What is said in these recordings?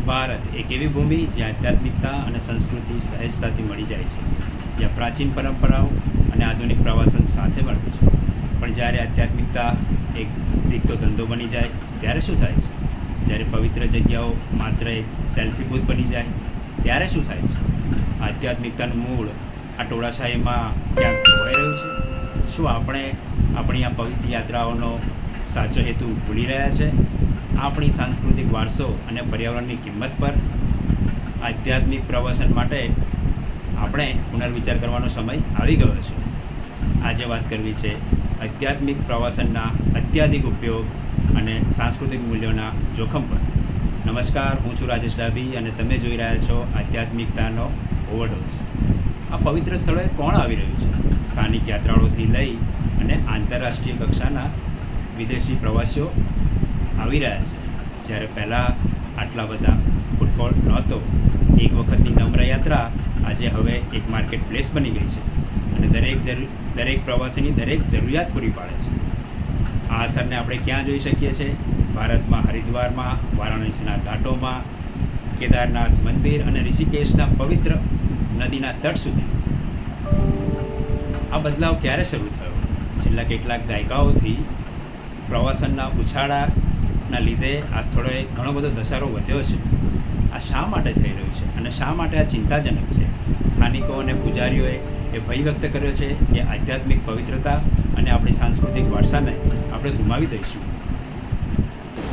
ભારત એક એવી ભૂમિ જ્યાં આધ્યાત્મિકતા અને સંસ્કૃતિ સહેજતાથી મળી જાય છે, જ્યાં પ્રાચીન પરંપરાઓ અને આધુનિક પ્રવાસન સાથે મળે છે. પણ જ્યારે આધ્યાત્મિકતા એક દીકતો ધંધો બની જાય ત્યારે શું થાય છે? જ્યારે પવિત્ર જગ્યાઓ માત્ર એક સેલ્ફી બૂથ બની જાય ત્યારે શું થાય છે? આધ્યાત્મિકતાનું મૂળ આ ટોળાશાહીમાં ક્યાંક ખોવાઈ રહ્યું છે? શું આપણે આપણી આ પવિત્ર યાત્રાઓનો સાચો હેતુ ભૂલી રહ્યા છે? આપણી સાંસ્કૃતિક વારસો અને પર્યાવરણની કિંમત પર આધ્યાત્મિક પ્રવાસન માટે આપણે પુનર્વિચાર કરવાનો સમય આવી ગયો છે. આજે વાત કરવી છે આધ્યાત્મિક પ્રવાસનના અત્યાધિક ઉપયોગ અને સાંસ્કૃતિક મૂલ્યોના જોખમ પર. નમસ્કાર, હું છું રાજેશ ડાભી અને તમે જોઈ રહ્યા છો આધ્યાત્મિકતાનો ઓવરડોઝ. આ પવિત્ર સ્થળોએ કોણ આવી રહ્યું છે? સ્થાનિક યાત્રાળુઓથી લઈ અને આંતરરાષ્ટ્રીય કક્ષાના વિદેશી પ્રવાસીઓ આવી રહ્યા છે. જ્યારે પહેલાં આટલા બધા ફૂટફોલ નહોતો, એક વખતની નમ્ર યાત્રા આજે હવે એક માર્કેટ પ્લેસ બની ગઈ છે અને દરેક પ્રવાસીની દરેક જરૂરિયાત પૂરી પાડે છે. આ અસરને આપણે ક્યાં જોઈ શકીએ છીએ? ભારતમાં હરિદ્વારમાં, વારાણસીના ઘાટોમાં, કેદારનાથ મંદિર અને ઋષિકેશના પવિત્ર નદીના તટ સુધી. આ બદલાવ ક્યારે શરૂ થયો? છેલ્લા કેટલાક દાયકાઓથી પ્રવાસનના ઉછાળાના લીધે આ સ્થળોએ ઘણો બધો ધસારો વધ્યો છે. આ શા માટે થઈ રહ્યું છે અને શા માટે આ ચિંતાજનક છે? સ્થાનિકો અને પૂજારીઓએ એ ભય વ્યક્ત કર્યો છે કે આધ્યાત્મિક પવિત્રતા અને આપણી સાંસ્કૃતિક વારસાને આપણે ગુમાવી દઈશું.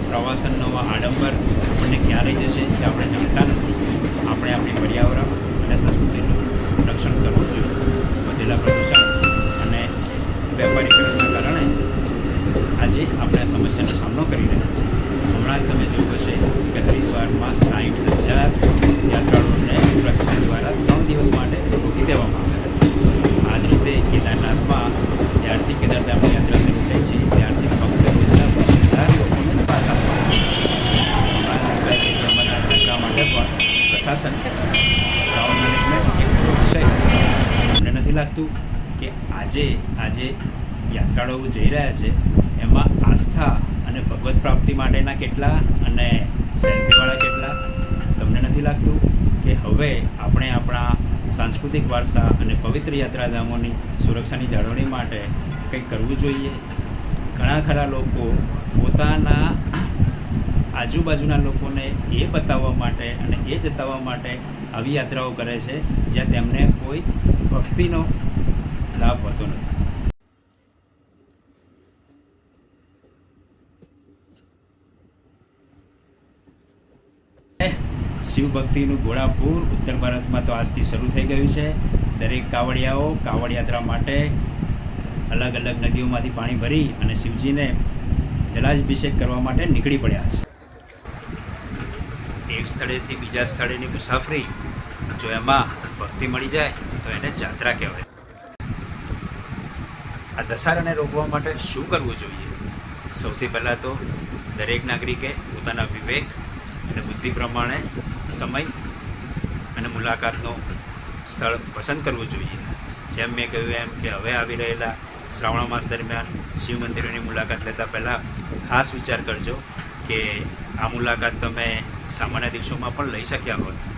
પ્રવાસનનો આડંબર આપણને ક્યાં લઈ જશે તે આપણે જાણતા નથી. આપણે આપણી પર્યાવરણ અને સંસ્કૃતિનું રક્ષણ કરવું જોઈએ. વધેલા પ્રદૂષણ અને વેપારીકરણના કારણે આજે આપણે આ સમસ્યાનો સામનો કરી રહ્યા છીએ. હમણાં જ તમે જોયું હશે કે હરિદ્વારમાં 60,000 યાત્રાળુઓને પ્રશાસન દ્વારા 3 દિવસ માટે રોકી દેવામાં આવ્યા. આ જ રીતે કેદારનાથમાં જ્યારથી કેદારધામની યાત્રા શરૂ થઈ છે ત્યારથી ફક્ત કેટલા 10,000 લોકોને પાસ આપવામાં યાત્રા માટે પણ પ્રશાસન ક્રાઉડ મેનેજમેન્ટ એક મોટો વિષય. મને નથી લાગતું કે આજે યાત્રાળુઓ જઈ રહ્યા છે એમાં આસ્થા અને ભગવત પ્રાપ્તિ માટેના કેટલા અને સેલ્ફીવાળા કેટલા? તમને નથી લાગતું કે હવે આપણે આપણા સાંસ્કૃતિક વારસા અને પવિત્ર યાત્રાધામોની સુરક્ષાની જાળવણી માટે કંઈક કરવું જોઈએ? ઘણા ખરા લોકો પોતાના આજુબાજુના લોકોને એ બતાવવા માટે અને એ જતાવવા માટે આવી યાત્રાઓ કરે છે જ્યાં તેમને કોઈ ભક્તિનો લાભ હોતો નથી. શિવભક્તિનું ઘોડાપુર ઉત્તર ભારતમાં તો આજથી શરૂ થઈ ગયું છે. દરેક કાવડિયાઓ કાવડ યાત્રા માટે અલગ અલગ નદીઓમાંથી પાણી ભરી અને શિવજીને જલાભિષેક કરવા માટે નીકળી પડ્યા છે. એક સ્થળેથી બીજા સ્થળેની મુસાફરી જો એમાં ભક્તિ મળી જાય તો એને જાત્રા કહેવાય. આ ધસારાને રોકવા માટે શું કરવું જોઈએ? સૌથી પહેલાં તો દરેક નાગરિકે પોતાના વિવેક અને બુદ્ધિ પ્રમાણે સમય અને મુલાકાતનો સ્થળ પસંદ કરવું જોઈએ. જેમ મેં કહ્યું એમ કે હવે આવી રહેલા શ્રાવણ માસ દરમિયાન શિવ મંદિરોની મુલાકાત લેતા પહેલાં ખાસ વિચાર કરજો કે આ મુલાકાત તમે સામાન્ય દિવસોમાં પણ લઈ શક્યા હોત.